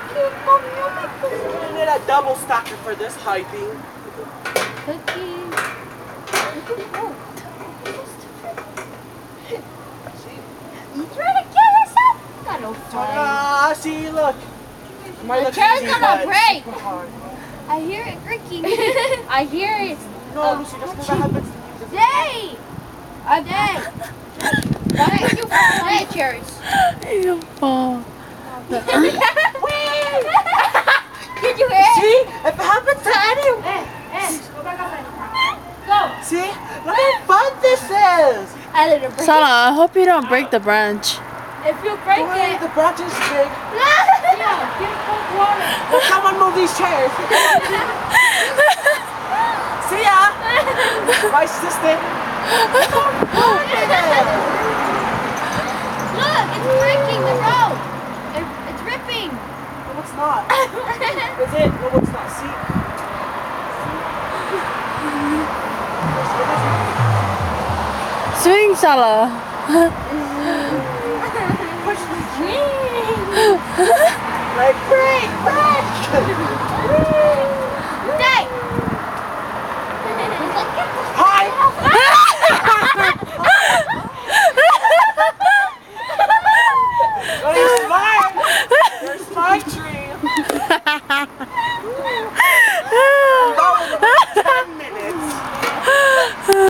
cute, mommy. Oh my God. You need a double stacker for this high thing. Cookies. Oh. You trying to kill yourself? Got no fun. Ah, see, look. The chair's gonna break. Super hard. I hear it creaking. I hear it. No, Lucy, that's what happens. Day! A day! Why did you fall on the chairs? Yung pa. Did you hear it? See? If it happens to anyone. Go back outside. Go! See? Look how fun this is. I didn't break Sala, I hope you don't break the branch. it. If you break Boy, it... the branch is big. Yeah, get cold water. Well, someone move these chairs. See ya. My assistant. Look, it's breaking the road. It's ripping. No, it's not. Is it? No, it's not. See? Swing, Sala. Push me. Like, break.